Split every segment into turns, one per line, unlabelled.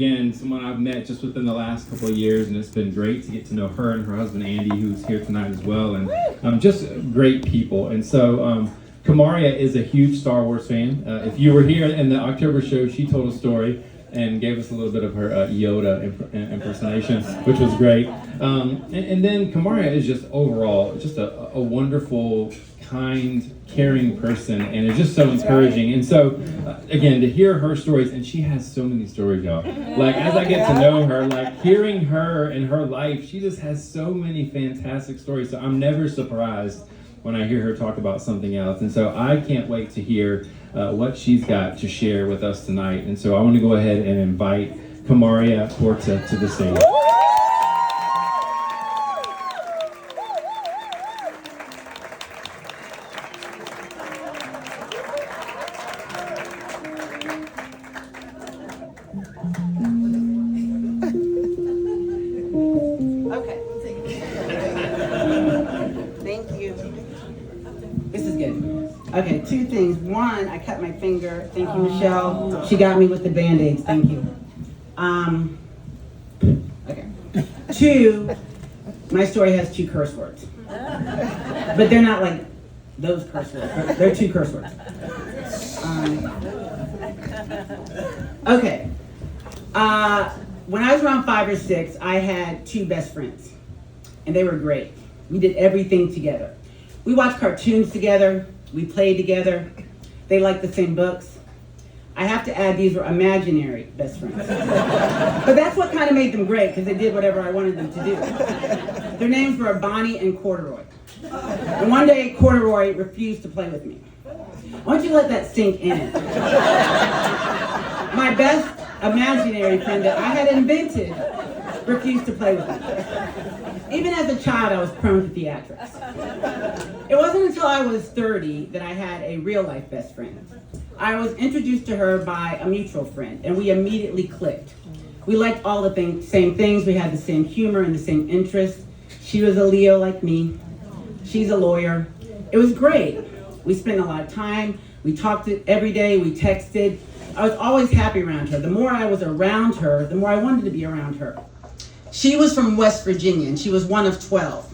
Again, someone I've met just within the last couple of years, and it's been great to get to know her and her husband Andy, who's here tonight as well, and just great people. And so Kamaria is a huge Star Wars fan. If you were here in the October show, she told a story and gave us a little bit of her Yoda impersonation, which was great. And then Kamaria is just overall just a wonderful, kind, caring person, and it's just so encouraging. And so, again, to hear her stories, and she has so many stories, y'all. Like, as I get to know her, like, hearing her and her life, she just has so many fantastic stories. So I'm never surprised when I hear her talk about something else. And so I can't wait to hear what she's got to share with us tonight. And so I want to go ahead and invite Kamaria Porta to the stage.
Okay. Thank you. This is good. Okay, two things. One, I cut my finger. Thank you, Michelle. She got me with the Band-Aids. Thank you. Okay. Two, my story has 2 curse words. But they're not like those curse words. They're 2 curse words. Okay. When I was around 5 or 6, I had 2 best friends, and they were great. We did everything together. We watched cartoons together. We played together. They liked the same books. I have to add, these were imaginary best friends. But that's what kind of made them great, because they did whatever I wanted them to do. Their names were Bonnie and Corduroy. And one day, Corduroy refused to play with me. Why don't you let that sink in? My best imaginary friend that I had invented refused to play with me. Even as a child, I was prone to theatrics. It wasn't until I was 30 that I had a real-life best friend. I was introduced to her by a mutual friend, and we immediately clicked. We liked all the same things. We had the same humor and the same interests. She was a Leo like me. She's a lawyer. It was great. We spent a lot of time. We talked every day. We texted. I was always happy around her. The more I was around her, the more I wanted to be around her. She was from West Virginia, and she was one of 12.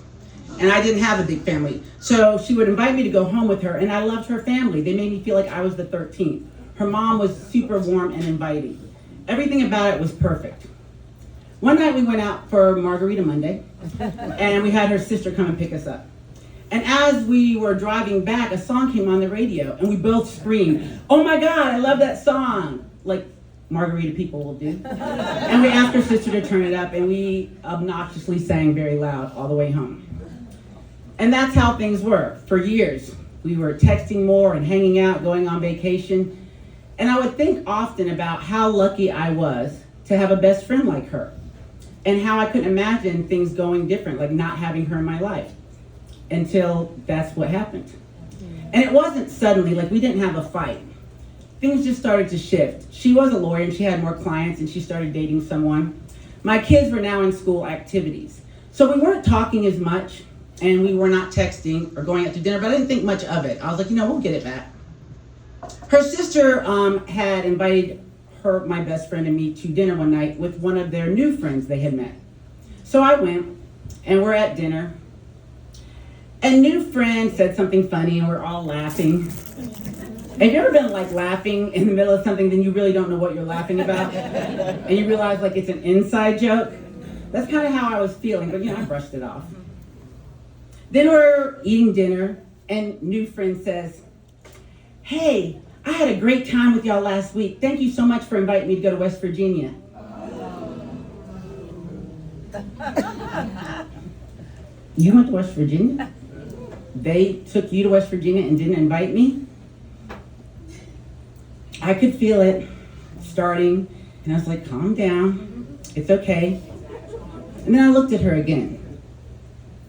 And I didn't have a big family. So she would invite me to go home with her, and I loved her family. They made me feel like I was the 13th. Her mom was super warm and inviting. Everything about it was perfect. One night we went out for Margarita Monday, and we had her sister come and pick us up. And as we were driving back, a song came on the radio, and we both screamed, "Oh my God, I love that song!" Like Margarita people will do. And we asked her sister to turn it up, and we obnoxiously sang very loud all the way home. And that's how things were for years. We were texting more and hanging out, going on vacation. And I would think often about how lucky I was to have a best friend like her, and how I couldn't imagine things going different, like not having her in my life, until that's what happened. And it wasn't suddenly, like we didn't have a fight. Things just started to shift. She was a lawyer and she had more clients, and she started dating someone. My kids were now in school activities. So we weren't talking as much, and we were not texting or going out to dinner, but I didn't think much of it. I was like, we'll get it back. Her sister had invited my best friend and me to dinner one night with one of their new friends they had met. So I went, and we're at dinner. And new friend said something funny, and we're all laughing. Have you ever been like laughing in the middle of something, then you really don't know what you're laughing about? And you realize like it's an inside joke? That's kind of how I was feeling, but I brushed it off. Then we're eating dinner, and new friend says, "Hey, I had a great time with y'all last week. Thank you so much for inviting me to go to West Virginia." You went to West Virginia? They took you to West Virginia and didn't invite me? I could feel it starting, and I was like, calm down, it's okay. And then I looked at her again.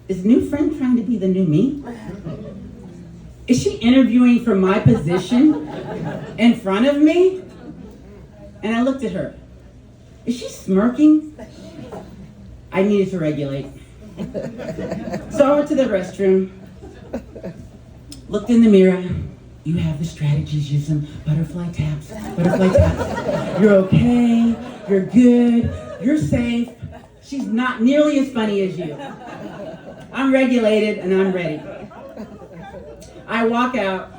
Is new friend trying to be the new me? Is she interviewing for my position in front of me? And I looked at her. Is she smirking? I needed to regulate. So I went to the restroom, looked in the mirror. You have the strategies, use them. Butterfly taps, butterfly taps. You're okay, You're good. You're safe. She's not nearly as funny as you. I'm regulated and I'm ready. I walk out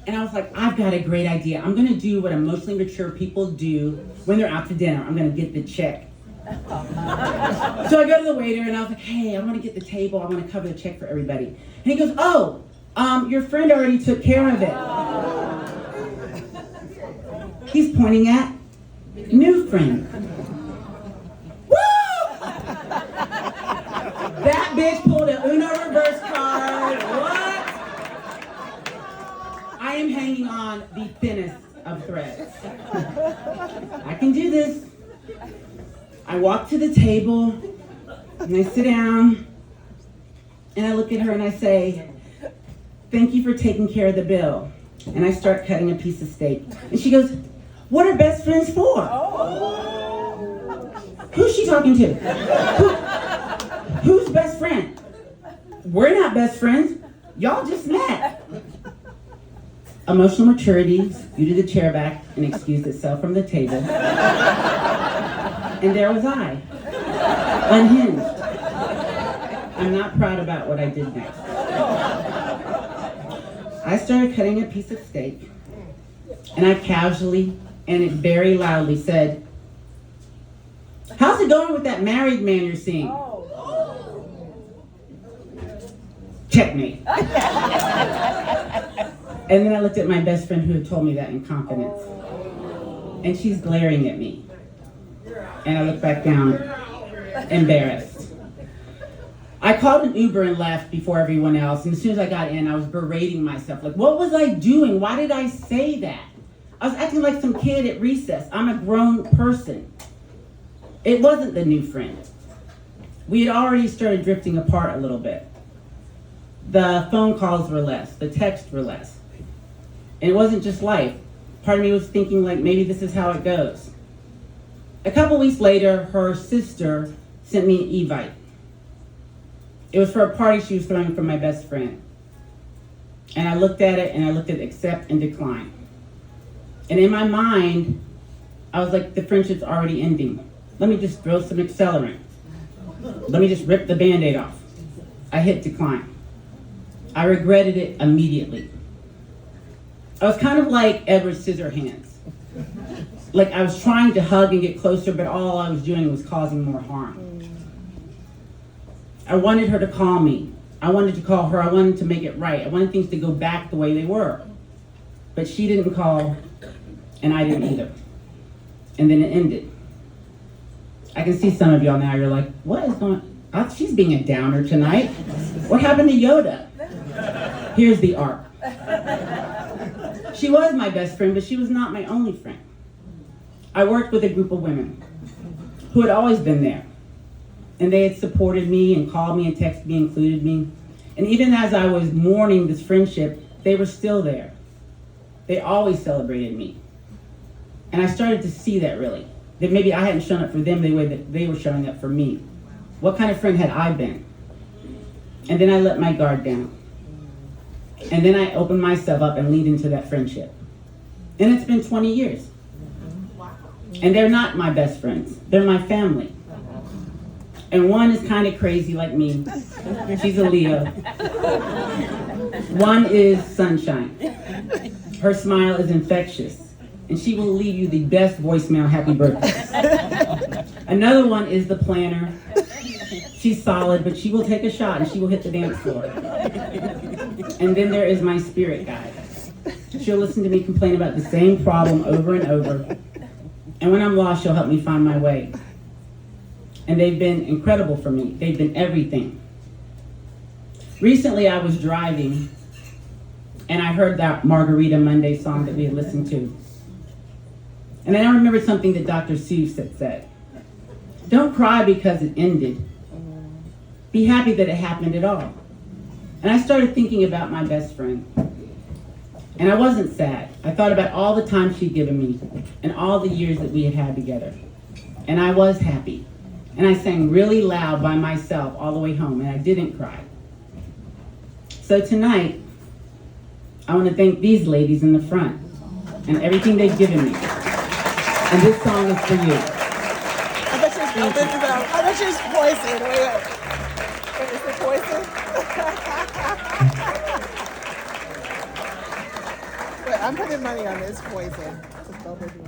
and I was like, I've got a great idea. I'm going to do what emotionally mature people do when they're out to dinner. I'm going to get the check. So I go to the waiter and I was like, hey, I want to get the table. I want to cover the check for everybody. And he goes, oh, your friend already took care of it. He's pointing at new friend. Woo! That bitch pulled a Uno reverse card. What? I am hanging on the thinnest of threads. I can do this. I walk to the table and I sit down and I look at her and I say, thank you for taking care of the bill. And I start cutting a piece of steak. And she goes, what are best friends for? Who's she talking to? Who's best friend? We're not best friends. Y'all just met. Emotional maturity scooted the chair back and excused itself from the table. And there was I, unhinged. I'm not proud about what I did next. I started cutting a piece of steak, and I casually and very loudly said, how's it going with that married man you're seeing? Checkmate. And then I looked at my best friend who had told me that in confidence. And she's glaring at me. And I looked back down, embarrassed. I called an Uber and left before everyone else. And as soon as I got in, I was berating myself. Like, what was I doing? Why did I say that? I was acting like some kid at recess. I'm a grown person. It wasn't the new friend. We had already started drifting apart a little bit. The phone calls were less. The texts were less. And it wasn't just life. Part of me was thinking, like, maybe this is how it goes. A couple weeks later, her sister sent me an Evite. It was for a party she was throwing for my best friend. And I looked at it, and I looked at accept and decline. And in my mind, I was like, the friendship's already ending. Let me just throw some accelerant. Let me just rip the Band-Aid off. I hit decline. I regretted it immediately. I was kind of like Edward Scissorhands. Like I was trying to hug and get closer, but all I was doing was causing more harm. I wanted her to call me. I wanted to call her. I wanted to make it right. I wanted things to go back the way they were. But she didn't call, and I didn't either. And then it ended. I can see some of y'all now, you're like, what is going on? She's being a downer tonight. What happened to Yoda? Here's the arc. She was my best friend, but she was not my only friend. I worked with a group of women who had always been there. And they had supported me and called me and texted me, included me. And even as I was mourning this friendship, they were still there. They always celebrated me. And I started to see that really. That maybe I hadn't shown up for them the way that they were showing up for me. What kind of friend had I been? And then I let my guard down. And then I opened myself up and leaned into that friendship. And it's been 20 years. And they're not my best friends. They're my family. And one is kind of crazy like me. She's a Leo. One is sunshine. Her smile is infectious. And she will leave you the best voicemail, happy birthday. Another one is the planner. She's solid, but she will take a shot and she will hit the dance floor. And then there is my spirit guide. She'll listen to me complain about the same problem over and over. And when I'm lost, she'll help me find my way. And they've been incredible for me. They've been everything. Recently, I was driving, and I heard that Margarita Monday song that we had listened to. And then I remembered something that Dr. Seuss had said. Don't cry because it ended. Be happy that it happened at all. And I started thinking about my best friend. And I wasn't sad. I thought about all the time she'd given me and all the years that we had had together. And I was happy. And I sang really loud by myself all the way home, and I didn't cry. So tonight, I want to thank these ladies in the front and everything they've given me. And this song is for you. Thank you.
I bet you it's poison. Wait. Is it poison? Wait, I'm putting money on this poison.